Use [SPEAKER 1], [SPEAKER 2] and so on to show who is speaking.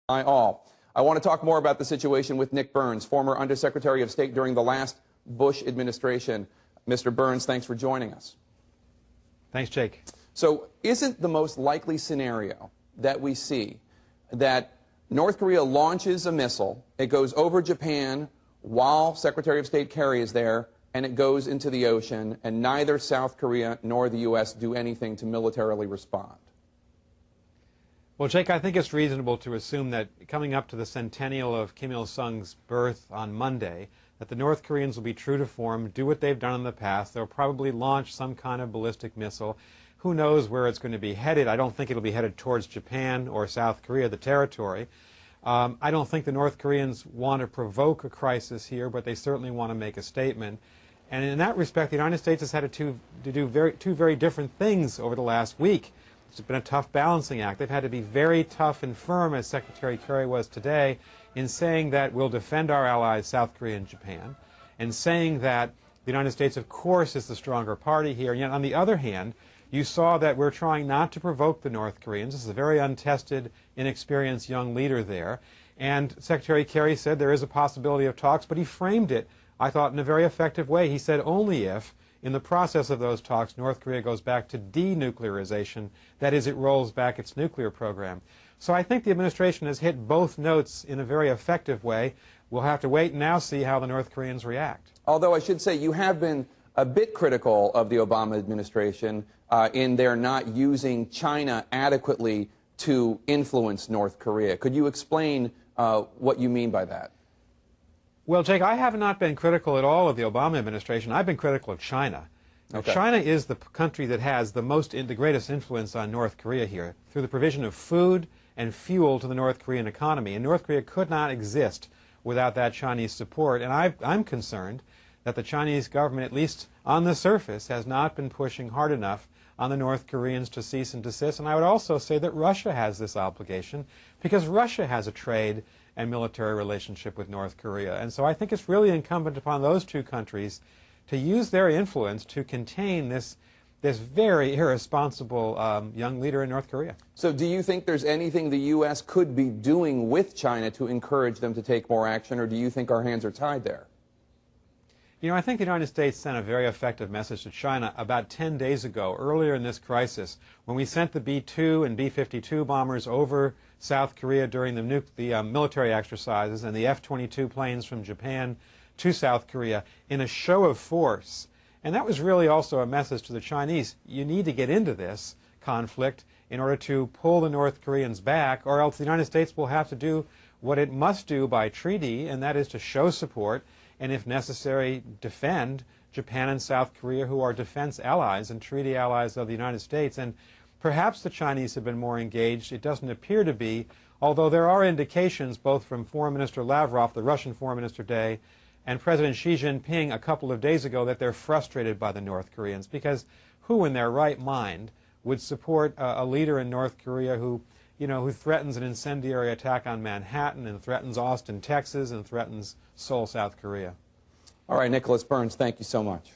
[SPEAKER 1] All. I want to talk more about the situation with Nick Burns, former Undersecretary of State during the last Bush administration. Mr. Burns, thanks for joining us.
[SPEAKER 2] Thanks, Jake.
[SPEAKER 1] So isn't the most likely scenario that we see that North Korea launches a missile, it goes over Japan while Secretary of State Kerry is there, and it goes into the ocean, and neither South Korea nor the U.S. do anything to militarily respond?
[SPEAKER 2] Well, Jake, I think it's reasonable to assume that coming up to the centennial of Kim Il-sung's birth on Monday, that the North Koreans will be true to form, do what they've done in the past. They'll probably launch some kind of ballistic missile. Who knows where it's going to be headed? I don't think it'll be headed towards Japan or South Korea, the territory. I don't think the North Koreans want to provoke a crisis here, but they certainly want to make a statement. And in that respect, the United States has had to do two very different things over the last week. It's been a tough balancing act. They've had to be very tough and firm, as Secretary Kerry was today, in saying that we'll defend our allies, South Korea and Japan, and saying that the United States, of course, is the stronger party here. And yet, on the other hand, you saw that we're trying not to provoke the North Koreans. This is a very untested, inexperienced young leader there. And Secretary Kerry said there is a possibility of talks, but he framed it, I thought, in a very effective way. He said only if, in the process of those talks, North Korea goes back to denuclearization, that is, it rolls back its nuclear program. So I think the administration has hit both notes in a very effective way. We'll have to wait and now see how the North Koreans react.
[SPEAKER 1] Although I should say you have been a bit critical of the Obama administration in their not using China adequately to influence North Korea. Could you explain what you mean by that?
[SPEAKER 2] Well, Jake, I have not been critical at all of the Obama administration. I've been critical of China.
[SPEAKER 1] Okay.
[SPEAKER 2] China is the country that has the greatest influence on North Korea here through the provision of food and fuel to the North Korean economy. And North Korea could not exist without that Chinese support. And I'm concerned that the Chinese government, at least on the surface, has not been pushing hard enough on the North Koreans to cease and desist. And I would also say that Russia has this obligation because Russia has a trade and military relationship with North Korea. And so I think it's really incumbent upon those two countries to use their influence to contain this very irresponsible young leader in North Korea.
[SPEAKER 1] So do you think there's anything the U.S. could be doing with China to encourage them to take more action, or do you think our hands are tied there?
[SPEAKER 2] You know, I think the United States sent a very effective message to China about 10 days ago, earlier in this crisis, when we sent the B-2 and B-52 bombers over South Korea during the military exercises and the F-22 planes from Japan to South Korea in a show of force. And that was really also a message to the Chinese. You need to get into this conflict in order to pull the North Koreans back, or else the United States will have to do what it must do by treaty, and that is to show support and, if necessary, defend Japan and South Korea, who are defense allies and treaty allies of the United States. And perhaps the Chinese have been more engaged. It doesn't appear to be, although there are indications both from Foreign Minister Lavrov, the Russian Foreign Minister today, and President Xi Jinping a couple of days ago, that they're frustrated by the North Koreans, because who in their right mind would support a leader in North Korea who threatens an incendiary attack on Manhattan and threatens Austin, Texas, and threatens Seoul, South Korea?
[SPEAKER 1] All right, Nicholas Burns, thank you so much.